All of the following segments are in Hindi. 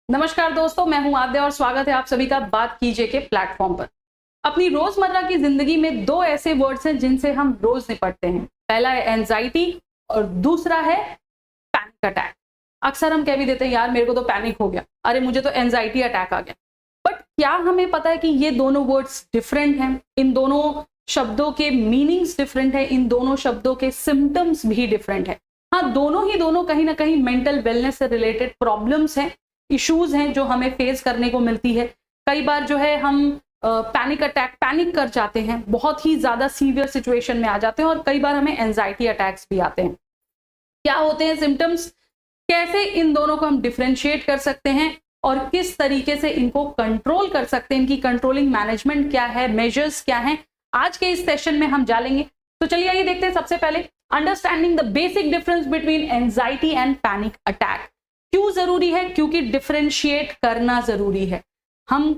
नमस्कार दोस्तों, मैं हूं आद्या और स्वागत है आप सभी का बात कीजिए के प्लेटफॉर्म पर। अपनी रोजमर्रा की जिंदगी में दो ऐसे वर्ड्स हैं जिनसे हम रोज निपटते हैं। पहला है एंजाइटी और दूसरा है पैनिक अटैक। अक्सर हम कह भी देते हैं यार मेरे को तो पैनिक हो गया, अरे मुझे तो एंजाइटी अटैक आ गया। बट क्या हमें पता है कि ये दोनों वर्ड्स डिफरेंट हैं? इन दोनों शब्दों के मीनिंग्स डिफरेंट है, इन दोनों शब्दों के सिम्टम्स भी डिफरेंट है। हाँ, दोनों कहीं ना कहीं मेंटल वेलनेस से रिलेटेड प्रॉब्लम्स हैं, इश्यूज हैं जो हमें फेस करने को मिलती है। कई बार जो है हम पैनिक कर जाते हैं, बहुत ही ज्यादा सीवियर सिचुएशन में आ जाते हैं और कई बार हमें एंजाइटी अटैक्स भी आते हैं। क्या होते हैं सिम्टम्स, कैसे इन दोनों को हम डिफरेंशिएट कर सकते हैं और किस तरीके से इनको कंट्रोल कर सकते हैं, इनकी कंट्रोलिंग मैनेजमेंट क्या है, मेजर्स क्या है, आज के इस सेशन में हम जानेंगे। तो चलिए आइए देखते हैं। सबसे पहले understanding the basic difference between anxiety and panic attack. क्यों जरूरी है? क्योंकि डिफरेंशिएट करना जरूरी है। हम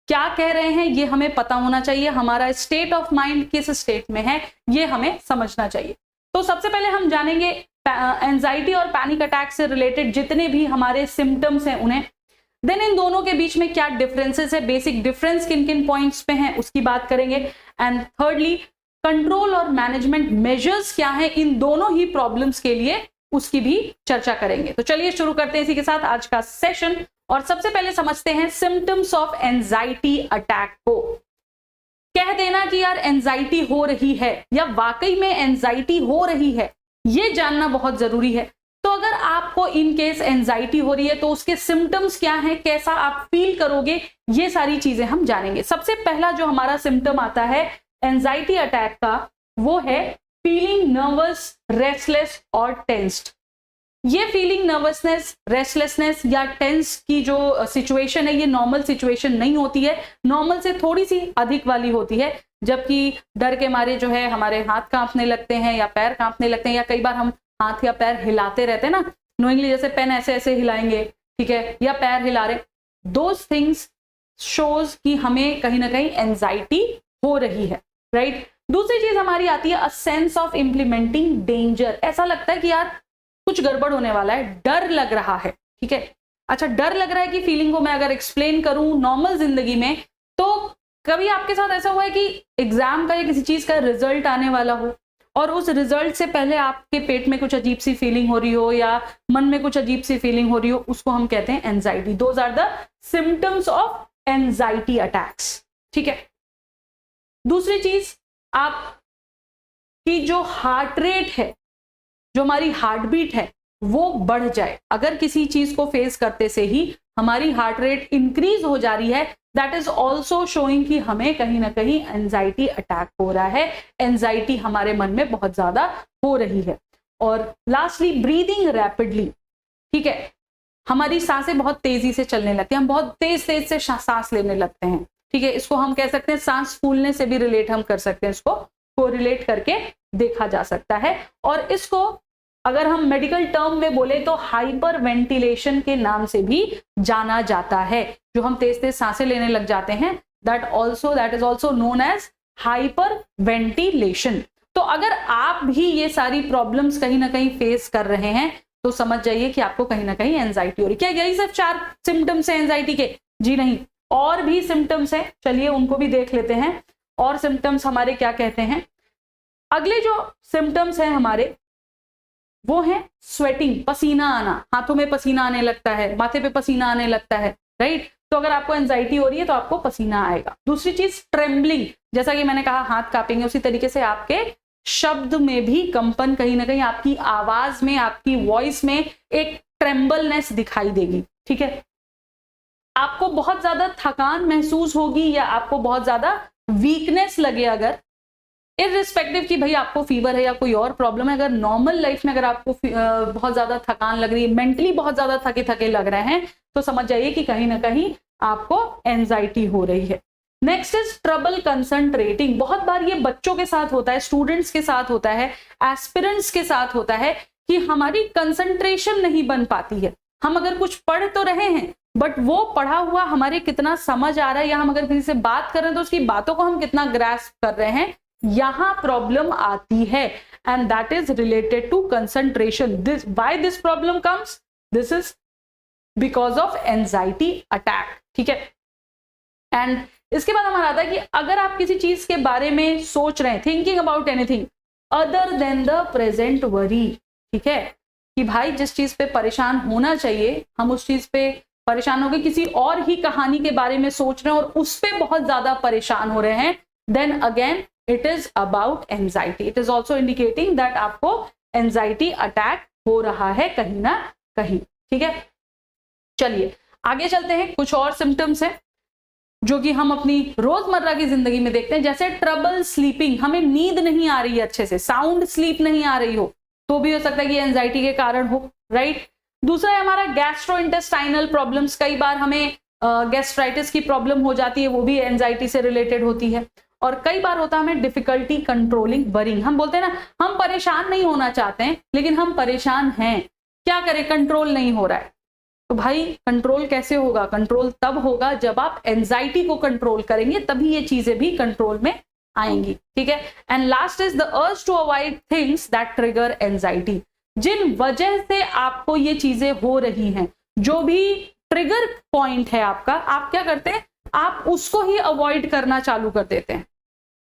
क्या कह रहे हैं ये हमें पता होना चाहिए, हमारा स्टेट ऑफ माइंड किस स्टेट में है ये हमें समझना चाहिए। तो सबसे पहले हम जानेंगे एंजाइटी और पैनिक अटैक से रिलेटेड जितने भी हमारे सिम्टम्स हैं उन्हें, देन इन दोनों के बीच में क्या डिफरेंसेस है, बेसिक डिफरेंस किन किन पॉइंट्स पे हैं उसकी बात करेंगे, एंड थर्डली कंट्रोल और मैनेजमेंट मेजर्स क्या है इन दोनों ही प्रॉब्लम्स के लिए, उसकी भी चर्चा करेंगे। तो चलिए शुरू करते हैं इसी के साथ आज का सेशन। और सबसे पहले समझते हैं सिम्टम्स ऑफ एंजाइटी अटैक को। कह देना कि यार एंजाइटी हो रही है या वाकई में एंजाइटी हो रही है, यह जानना बहुत जरूरी है। तो अगर आपको इन केस एंजाइटी हो रही है तो उसके सिम्टम्स क्या हैं, कैसा आप फील करोगे, ये सारी चीजें हम जानेंगे। सबसे पहला जो हमारा सिम्टम आता है एंजाइटी अटैक का वो है फीलिंग नर्वस, रेस्टलेस और टेंस्ड। ये फीलिंग नर्वसनेस, रेस्टलेसनेस या टेंस की जो सिचुएशन है ये नॉर्मल सिचुएशन नहीं होती है, नॉर्मल से थोड़ी सी अधिक वाली होती है। जबकि डर के मारे जो है हमारे हाथ कांपने लगते हैं या पैर कांपने लगते हैं, या कई बार हम हाथ या पैर हिलाते रहते हैं ना नोइंगली, जैसे पेन ऐसे ऐसे हिलाएंगे, ठीक है, या पैर हिला रहे, दोज थिंग्स शोज कि हमें कहीं ना कहीं एंजाइटी हो रही है, राइट। दूसरी चीज हमारी आती है a sense of implementing danger. ऐसा लगता है कि यार कुछ गड़बड़ होने वाला है, डर लग रहा है, ठीक है। अच्छा, डर लग रहा है की फीलिंग को मैं अगर एक्सप्लेन करूं नॉर्मल जिंदगी में, तो कभी आपके साथ ऐसा हुआ है कि एग्जाम का या किसी चीज का रिजल्ट आने वाला हो और उस रिजल्ट से पहले आपके पेट में कुछ अजीब सी फीलिंग हो रही हो या मन में कुछ अजीब सी फीलिंग हो रही हो, उसको हम कहते हैं anxiety. Those are the symptoms of anxiety attacks, ठीक है। दूसरी चीज, आपकी जो हार्ट रेट है, जो हमारी हार्ट बीट है वो बढ़ जाए। अगर किसी चीज को फेस करते से ही हमारी हार्ट रेट इंक्रीज हो जा रही है, दैट इज ऑल्सो शोइंग कि हमें कहीं ना कहीं एंजाइटी अटैक हो रहा है, एंजाइटी हमारे मन में बहुत ज्यादा हो रही है। और लास्टली ब्रीदिंग रैपिडली, ठीक है, हमारी सांसें बहुत तेजी से चलने लगती हैं, हम बहुत तेज तेज से सांस लेने लगते हैं, ठीक है। इसको हम कह सकते हैं सांस फूलने से भी रिलेट हम कर सकते हैं, इसको कोरिलेट करके देखा जा सकता है। और इसको अगर हम मेडिकल टर्म में बोले तो हाइपर वेंटिलेशन के नाम से भी जाना जाता है। जो हम तेज तेज सांसें लेने लग जाते हैं, that is also known as hyperventilation. तो अगर आप भी ये सारी प्रॉब्लम्स कहीं ना कहीं फेस कर रहे हैं तो समझ जाइए कि आपको कहीं ना कहीं एंजाइटी हो रही है। क्या यही सिर्फ 4 सिम्टम्स हैं एंजाइटी के? जी नहीं, और भी सिम्टम्स हैं, चलिए उनको भी देख लेते हैं। और सिम्टम्स हमारे क्या कहते हैं? अगले जो सिम्टम्स हैं हमारे वो है स्वेटिंग, पसीना आना, हाथों में पसीना आने लगता है, माथे पे पसीना आने लगता है, राइट। तो अगर आपको एंजाइटी हो रही है तो आपको पसीना आएगा। दूसरी चीज ट्रेम्बलिंग, जैसा कि मैंने कहा हाथ कांपेंगे, उसी तरीके से आपके शब्द में भी कंपन, कहीं ना कहीं आपकी आवाज में, आपकी वॉइस में एक ट्रेम्बलनेस दिखाई देगी, ठीक है। आपको बहुत ज्यादा थकान महसूस होगी या आपको बहुत ज्यादा वीकनेस लगे, अगर इररिस्पेक्टिव कि भाई आपको फीवर है या कोई और प्रॉब्लम है, अगर नॉर्मल लाइफ में अगर आपको बहुत ज्यादा थकान लग रही है, मेंटली बहुत ज्यादा थके थके लग रहे हैं, तो समझ जाइए कि कहीं ना कहीं आपको एंजाइटी हो रही है। Next is trouble concentrating. बहुत बार ये बच्चों के साथ होता है, स्टूडेंट्स के साथ होता है, एस्पिरेंट्स के साथ होता है कि हमारी कंसंट्रेशन नहीं बन पाती है। हम अगर कुछ पढ़ तो रहे हैं बट वो पढ़ा हुआ हमारे कितना समझ आ रहा है, या हम अगर किसी से बात कर रहे हैं तो उसकी बातों को हम कितना ग्रास्प कर रहे हैं, यहां प्रॉब्लम आती है। And that is related to concentration. Why this problem comes? This is because of anxiety attack. ठीक है, एंड इसके बाद हमारा आता है कि अगर आप किसी चीज के बारे में सोच रहे हैं, thinking about anything other than the present worry, ठीक है, कि भाई जिस चीज पे परेशान होना चाहिए हम उस चीज पे परेशान हो गए, किसी और ही कहानी के बारे में सोच रहे हैं और उस पे बहुत ज्यादा परेशान हो रहे हैं, then again it is about anxiety. It is also indicating that आपको एंजाइटी अटैक हो रहा है कहीं ना कहीं। ठीक है, चलिए आगे चलते हैं। कुछ और सिम्टम्स हैं जो कि हम अपनी रोजमर्रा की जिंदगी में देखते हैं, जैसे ट्रबल स्लीपिंग, हमें नींद नहीं आ रही है अच्छे से, साउंड स्लीप नहीं आ रही हो तो भी हो सकता है कि एंजाइटी के कारण हो, राइट। दूसरा है हमारा गैस्ट्रोइंटेस्टाइनल प्रॉब्लम्स, कई बार हमें गैस्ट्राइटिस की प्रॉब्लम हो जाती है, वो भी एंजाइटी से रिलेटेड होती है। और कई बार होता है हमें डिफिकल्टी कंट्रोलिंग वरिंग, हम बोलते हैं ना हम परेशान नहीं होना चाहते हैं लेकिन हम परेशान हैं, क्या करें, कंट्रोल नहीं हो रहा है। तो भाई कंट्रोल कैसे होगा, कंट्रोल तब होगा जब आप एंजाइटी को कंट्रोल करेंगे, तभी ये चीजें भी कंट्रोल में आएंगी। ठीक है, and last is the urge to avoid things that trigger anxiety, जिन वजह से आपको ये चीजें हो रही हैं, जो भी ट्रिगर पॉइंट है आपका, आप क्या करते हैं, आप उसको ही अवॉइड करना चालू कर देते हैं।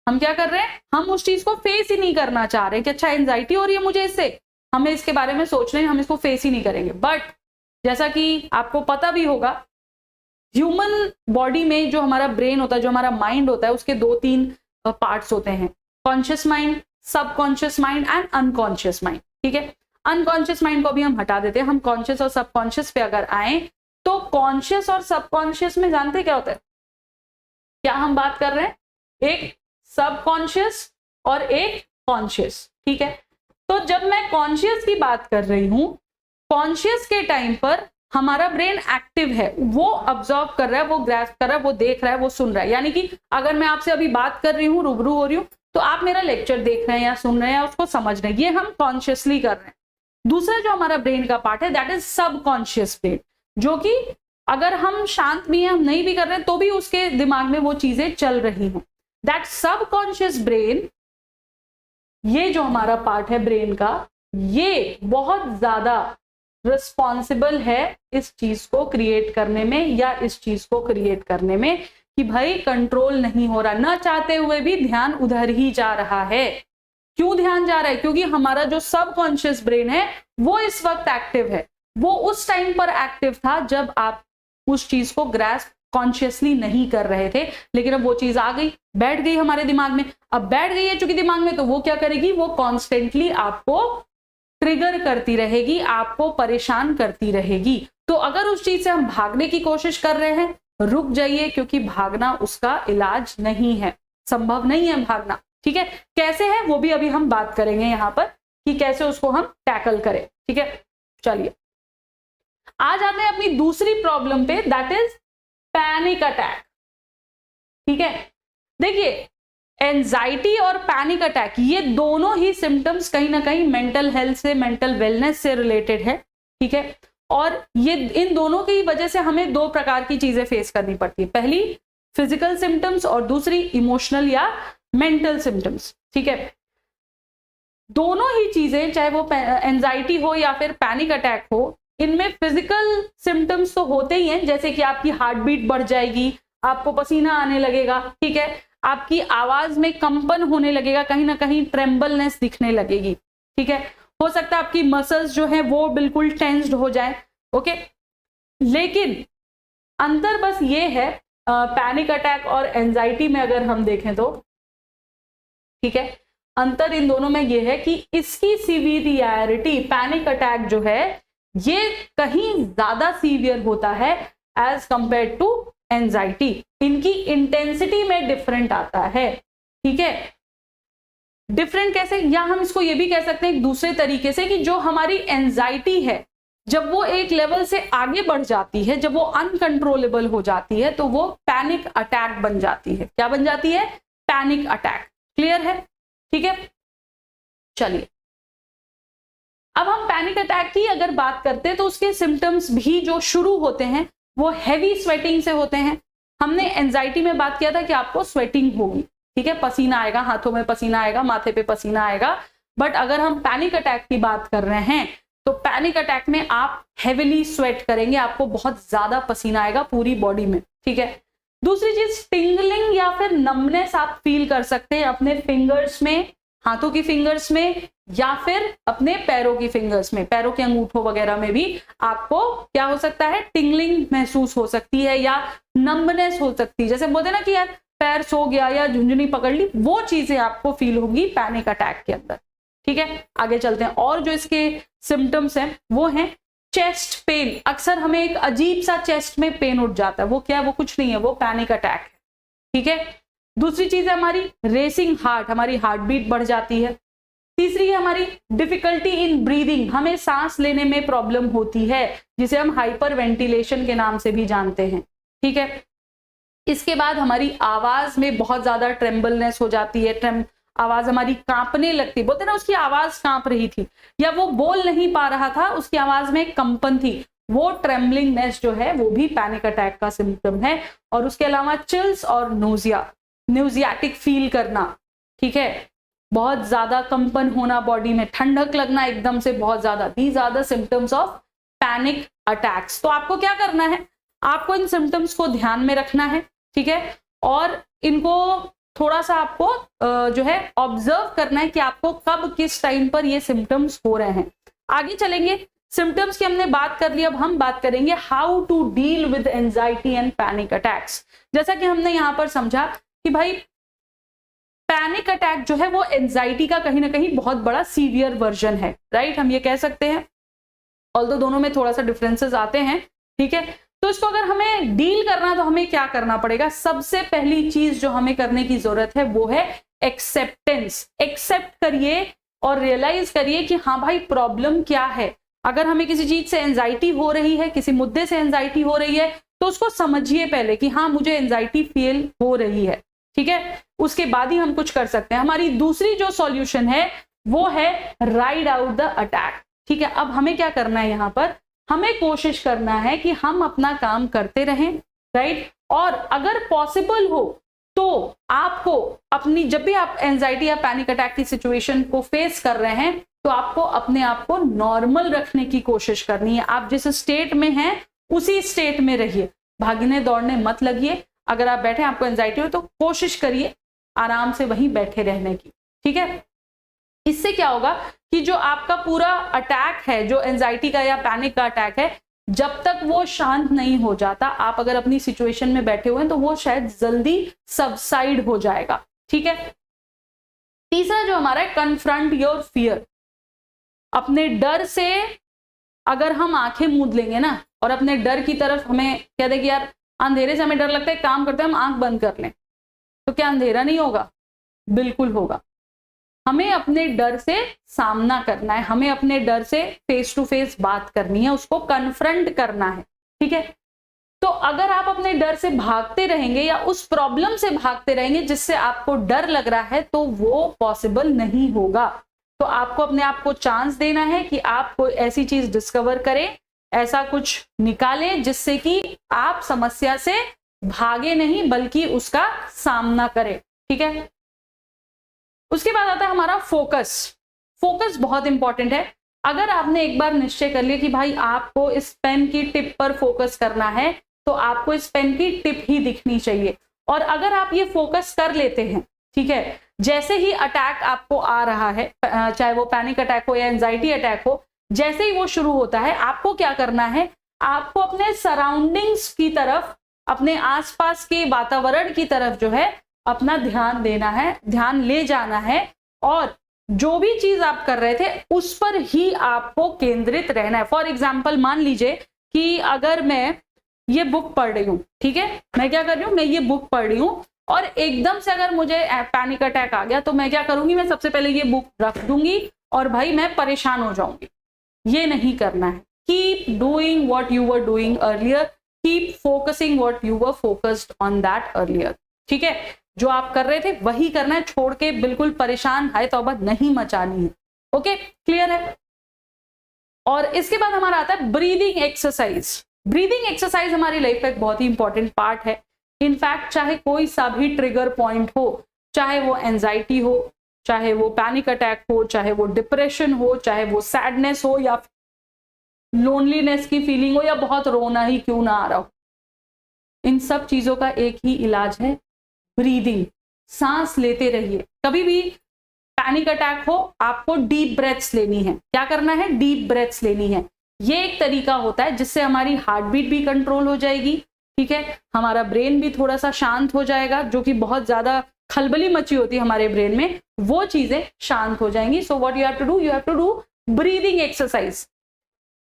हम क्या कर रहे हैं, हम उस चीज को फेस ही नहीं करना चाह रहे कि अच्छा एंजाइटी हो रही है मुझे इससे, हमें इसके बारे में सोच रहे हैं, हम इसको फेस ही नहीं करेंगे। बट जैसा कि आपको पता भी होगा, ह्यूमन बॉडी में जो हमारा ब्रेन होता है, जो हमारा माइंड होता है, उसके 2-3 पार्ट्स होते हैं, conscious mind, subconscious mind and unconscious mind. ठीक है, अनकॉन्शियस माइंड को भी हम हटा देते हैं, हम कॉन्शियस और सबकॉन्शियस पे अगर आए तो कॉन्शियस और सबकॉन्शियस में जानते क्या होता है, क्या हम बात कर रहे हैं, एक सबकॉन्शियस और एक कॉन्शियस। ठीक है, तो जब मैं कॉन्शियस की बात कर रही हूं, कॉन्शियस के टाइम पर हमारा ब्रेन एक्टिव है, वो ऑब्जर्व कर रहा है, वो ग्रैस्प कर रहा है, वो देख रहा है, वो सुन रहा है। यानी कि अगर मैं आपसे अभी बात कर रही हूँ, रूबरू हो रही हूँ, तो आप मेरा लेक्चर देख रहे हैं या सुन रहे हैं या उसको समझ रहे हैं, ये हम कॉन्शियसली कर रहे हैं। दूसरा जो हमारा ब्रेन का पार्ट है दैट इज सबकॉन्शियस ब्रेन, जो कि अगर हम शांत भी हैं, हम नहीं भी कर रहे हैं, तो भी उसके दिमाग में वो चीजें चल रही हैं। दैट सबकॉन्शियस ब्रेन, ये जो हमारा पार्ट है ब्रेन का, ये बहुत ज्यादा रिस्पॉन्सिबल है इस चीज को क्रिएट करने में या इस चीज को क्रिएट करने में कि भाई कंट्रोल नहीं हो रहा, ना चाहते हुए भी ध्यान उधर ही जा रहा है। क्यों ध्यान जा रहा है, क्योंकि हमारा जो सबकॉन्शियस ब्रेन है वो इस वक्त एक्टिव है, वो उस टाइम पर एक्टिव था जब आप उस चीज को ग्रैस्प कॉन्शियसली नहीं कर रहे थे, लेकिन अब वो चीज आ गई, बैठ गई हमारे दिमाग में। अब बैठ गई है चूंकि दिमाग में, तो वो क्या करेगी, वो कॉन्स्टेंटली आपको ट्रिगर करती रहेगी, आपको परेशान करती रहेगी। तो अगर उस चीज से हम भागने की कोशिश कर रहे हैं, रुक जाइए, क्योंकि भागना उसका इलाज नहीं है, संभव नहीं है भागना। ठीक है, कैसे है वो भी अभी हम बात करेंगे यहां पर कि कैसे उसको हम टैकल करें। ठीक है, चलिए आ जाते हैं अपनी दूसरी प्रॉब्लम पे, दैट इज पैनिक अटैक। ठीक है, देखिए एंजाइटी और पैनिक अटैक, ये दोनों ही सिम्टम्स कहीं ना कहीं मेंटल हेल्थ से, मेंटल वेलनेस से रिलेटेड है। ठीक है, और ये इन दोनों की वजह से हमें 2 प्रकार की चीजें फेस करनी पड़ती है, पहली फिजिकल सिम्टम्स और दूसरी इमोशनल या मेंटल सिम्टम्स। ठीक है, दोनों ही चीजें, चाहे वो एंजाइटी हो या फिर पैनिक अटैक हो, इनमें फिजिकल सिम्टम्स तो होते ही हैं, जैसे कि आपकी हार्ट बीट बढ़ जाएगी, आपको पसीना आने लगेगा। ठीक है, आपकी आवाज में कंपन होने लगेगा, कहीं ना कहीं ट्रेम्बलनेस दिखने लगेगी। ठीक है, हो सकता है आपकी मसल्स जो है वो बिल्कुल टेंस्ड हो जाए। ओके, लेकिन अंतर बस ये है पैनिक अटैक और एंजाइटी में अगर हम देखें तो, ठीक है, अंतर इन दोनों में ये है कि इसकी सीवियरिटी, पैनिक अटैक जो है ये कहीं ज्यादा सीवियर होता है एज कंपेयर टू एंजाइटी, इनकी इंटेंसिटी में डिफरेंट आता है। ठीक है, डिफरेंट कैसे, या हम इसको ये भी कह सकते हैं एक दूसरे तरीके से कि जो हमारी एंजाइटी है, जब वो एक लेवल से आगे बढ़ जाती है, जब वो अनकंट्रोलेबल हो जाती है, तो वो पैनिक अटैक बन जाती है। क्या बन जाती है, पैनिक अटैक। क्लियर है? ठीक है, चलिए अब हम पैनिक अटैक की अगर बात करते हैं तो उसके सिम्टम्स भी जो शुरू होते हैं वो हैवी स्वेटिंग से होते हैं। हमने एंजाइटी में बात किया था कि आपको स्वेटिंग होगी, ठीक है, पसीना आएगा, हाथों में पसीना आएगा, माथे पे पसीना आएगा। बट अगर हम पैनिक अटैक की बात कर रहे हैं तो पैनिक अटैक में आप हेविली स्वेट करेंगे, आपको बहुत ज्यादा पसीना आएगा पूरी बॉडी में, ठीक है। दूसरी चीज, टिंगलिंग या फिर नमनेस आप फील कर सकते हैं अपने फिंगर्स में, हाथों की फिंगर्स में, या फिर अपने पैरों की फिंगर्स में, पैरों के अंगूठों वगैरह में भी आपको क्या हो सकता है, टिंगलिंग महसूस हो सकती है या नम्बनेस हो सकती है। जैसे बोलते हैं ना कि यार पैर सो गया या झुंझुनी पकड़ ली, वो चीजें आपको फील होगी पैनिक अटैक के अंदर, ठीक है। आगे चलते हैं। और जो इसके सिम्टम्स हैं वो हैं चेस्ट पेन। अक्सर हमें एक अजीब सा चेस्ट में पेन उठ जाता है, वो क्या है, वो कुछ नहीं है, वो पैनिक अटैक है, ठीक है। दूसरी चीज है हमारी रेसिंग हार्ट, हमारी हार्ट बीट बढ़ जाती है। तीसरी है हमारी डिफिकल्टी इन ब्रीदिंग, हमें सांस लेने में प्रॉब्लम होती है, जिसे हम हाइपर वेंटिलेशन के नाम से भी जानते हैं, ठीक है। इसके बाद हमारी आवाज में बहुत ज्यादा ट्रेम्बलनेस हो जाती है, आवाज हमारी कांपने लगती, बोलते ना उसकी आवाज कांप रही थी या वो बोल नहीं पा रहा था, उसकी आवाज में कंपन थी, वो ट्रेम्बलिंगनेस जो है वो भी पैनिक अटैक का सिम्टम है। और उसके अलावा चिल्स और न्यूजियाटिक फील करना, ठीक है, बहुत ज्यादा कंपन होना बॉडी में, ठंडक लगना एकदम से बहुत ज्यादा, these are the symptoms of panic attacks. तो आपको क्या करना है, आपको इन सिम्टम्स को ध्यान में रखना है, ठीक है, और इनको थोड़ा सा आपको जो है ऑब्जर्व करना है कि आपको कब किस टाइम पर ये सिम्टम्स हो रहे हैं। आगे चलेंगे, सिम्टम्स की हमने बात कर ली, अब हम बात करेंगे how to deal with anxiety and panic attacks. जैसा कि हमने यहां पर समझा कि भाई पैनिक अटैक जो है वो एंजाइटी का कहीं ना कहीं बहुत बड़ा सीवियर वर्जन है, राइट, हम ये कह सकते हैं, ऑल्दो दोनों में थोड़ा सा डिफरेंसेस आते हैं, ठीक है। तो इसको अगर हमें डील करना तो हमें क्या करना पड़ेगा, सबसे पहली चीज जो हमें करने की जरूरत है वो है एक्सेप्टेंस। एक्सेप्ट करिए और रियलाइज करिए कि हाँ भाई प्रॉब्लम क्या है। अगर हमें किसी चीज से एंजाइटी हो रही है, किसी मुद्दे से एंजाइटी हो रही है, तो उसको समझिए पहले कि हाँ मुझे एंजाइटी फील हो रही है, ठीक है, उसके बाद ही हम कुछ कर सकते हैं। हमारी दूसरी जो सॉल्यूशन है वो है राइड आउट द अटैक, ठीक है। अब हमें क्या करना है, यहाँ पर हमें कोशिश करना है कि हम अपना काम करते रहें, राइट, और अगर पॉसिबल हो तो आपको अपनी, जब भी आप एंजाइटी या पैनिक अटैक की सिचुएशन को फेस कर रहे हैं, तो आपको अपने आप को नॉर्मल रखने की कोशिश करनी है। आप जिस स्टेट में हैं उसी स्टेट में रहिए, भागने दौड़ने मत लगिए। अगर आप बैठे आपको एंजाइटी हो तो कोशिश करिए आराम से वहीं बैठे रहने की, ठीक है। इससे क्या होगा कि जो आपका पूरा अटैक है, जो एंजाइटी का या पैनिक का अटैक है, जब तक वो शांत नहीं हो जाता, आप अगर अपनी सिचुएशन में बैठे हुए हैं तो वो शायद जल्दी सबसाइड हो जाएगा, ठीक है। तीसरा जो हमारा है, कन्फ्रंट योर फियर। अपने डर से अगर हम आंखें मूंद लेंगे ना और अपने डर की तरफ हमें कह दे कि यार अंधेरे से हमें डर लगता है, काम करते हैं हम आंख बंद कर लें, तो क्या अंधेरा नहीं होगा? बिल्कुल होगा। हमें अपने डर से सामना करना है, हमें अपने डर से फेस टू फेस बात करनी है, उसको कन्फ्रंट करना है, ठीक है। तो अगर आप अपने डर से भागते रहेंगे या उस प्रॉब्लम से भागते रहेंगे जिससे आपको डर लग रहा है, तो वो पॉसिबल नहीं होगा। तो आपको अपने आप को चांस देना है कि आप कोई ऐसी चीज डिस्कवर करें, ऐसा कुछ निकालें जिससे कि आप समस्या से भागे नहीं बल्कि उसका सामना करें, ठीक है। उसके बाद आता है हमारा फोकस। फोकस बहुत इंपॉर्टेंट है। अगर आपने एक बार निश्चय कर लिया कि भाई आपको इस पेन की टिप पर फोकस करना है, तो आपको इस पेन की टिप ही दिखनी चाहिए। और अगर आप ये फोकस कर लेते हैं, ठीक है, जैसे ही अटैक आपको आ रहा है, चाहे वो पैनिक अटैक हो या एंजाइटी अटैक हो, जैसे ही वो शुरू होता है, आपको क्या करना है, आपको अपने सराउंडिंग्स की तरफ, अपने आसपास के वातावरण की तरफ जो है अपना ध्यान देना है, ध्यान ले जाना है, और जो भी चीज आप कर रहे थे उस पर ही आपको केंद्रित रहना है। फॉर एग्जाम्पल मान लीजिए कि अगर मैं ये बुक पढ़ रही हूं, ठीक है, मैं क्या कर रही हूं, मैं ये बुक पढ़ रही हूं और एकदम से अगर मुझे पैनिक अटैक आ गया, तो मैं क्या करूंगी, मैं सबसे पहले ये बुक रख दूंगी और भाई मैं परेशान हो जाऊंगी। ये नहीं करना है। Keep doing what you were doing earlier, keep focusing what you were focused on that earlier, ठीक है। जो आप कर रहे थे वही करना है, छोड़ के बिल्कुल परेशान हाय तौबा नहीं मचानी है। ओके, क्लियर है। और इसके बाद हमारा आता है ब्रीदिंग एक्सरसाइज। ब्रीदिंग एक्सरसाइज हमारी लाइफ का एक बहुत ही इंपॉर्टेंट पार्ट है। इनफैक्ट चाहे कोई सा भी ट्रिगर पॉइंट हो, चाहे वो एंजाइटी हो, चाहे वो पैनिक अटैक हो, चाहे वो डिप्रेशन हो, चाहे वो सैडनेस हो या लोनलीनेस की फीलिंग हो या बहुत रोना ही क्यों ना आ रहा हो, इन सब चीजों का एक ही इलाज है, ब्रीदिंग। सांस लेते रहिए। कभी भी पैनिक अटैक हो, आपको डीप ब्रेथ्स लेनी है। क्या करना है? डीप ब्रेथ्स लेनी है। ये एक तरीका होता है जिससे हमारी हार्ट बीट भी कंट्रोल हो जाएगी, ठीक है, हमारा ब्रेन भी थोड़ा सा शांत हो जाएगा, जो कि बहुत ज्यादा खलबली मची होती है हमारे ब्रेन में, वो चीजें शांत हो जाएंगी। So what you have to do, you have to do breathing exercise.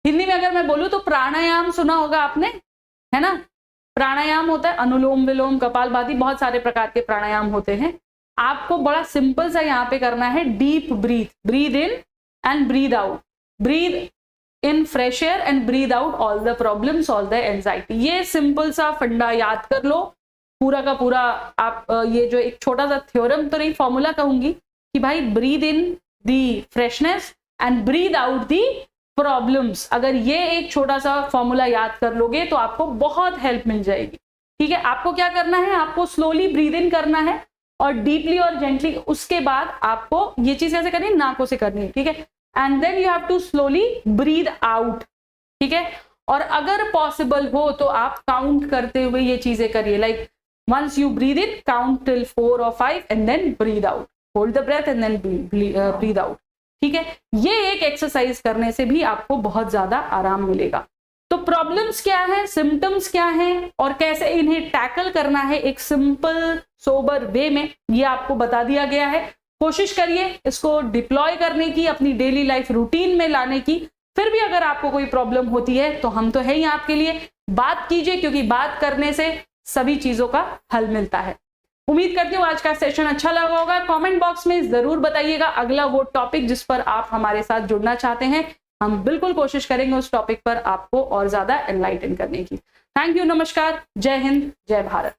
Hindi में अगर मैं बोलूं तो प्राणायाम सुना होगा आपने, है ना? प्राणायाम होता है अनुलोम विलोम, कपालभाति, बहुत सारे प्रकार के प्राणायाम होते हैं। आपको बड़ा सिंपल सा यहाँ पे करना है, deep breath, breathe in and breathe out, breathe in fresh air and breathe out all the problems, all the anxiety. ये सिंपल सा फंडा याद कर लो, पूरा का पूरा। आप ये जो एक छोटा सा थ्योरम तो नहीं, फॉर्मूला कहूंगी कि भाई breathe in the freshness and breathe out the problems. अगर ये एक छोटा सा फॉर्मूला याद कर लोगे तो आपको बहुत हेल्प मिल जाएगी, ठीक है। आपको क्या करना है, आपको स्लोली ब्रीद इन करना है और डीपली और जेंटली। उसके बाद आपको ये चीज कैसे करनी है, नाकों से करनी है, ठीक है, and then you have to slowly breathe out, ठीक है। और अगर पॉसिबल हो तो आप काउंट करते हुए ये चीजें करिए, like once you breathe in, count till 4 or 5 and then breathe out, hold the breath and then breathe out, ठीक है। ये एक एक्सरसाइज करने से भी आपको बहुत ज्यादा आराम मिलेगा। तो प्रॉब्लम्स क्या है, सिम्टम्स क्या हैं और कैसे इन्हें टैकल करना है एक सिंपल सोबर वे में, ये आपको बता दिया गया है। कोशिश करिए इसको डिप्लॉय करने की, अपनी डेली लाइफ रूटीन में लाने की। फिर भी अगर आपको कोई प्रॉब्लम होती है तो हम तो है ही आपके लिए, बात कीजिए, क्योंकि बात करने से सभी चीजों का हल मिलता है। उम्मीद करती हूँ आज का सेशन अच्छा लगा होगा। कमेंट बॉक्स में जरूर बताइएगा अगला वो टॉपिक जिस पर आप हमारे साथ जुड़ना चाहते हैं। हम बिल्कुल कोशिश करेंगे उस टॉपिक पर आपको और ज्यादा एनलाइटन करने की। थैंक यू, नमस्कार, जय हिंद, जय भारत।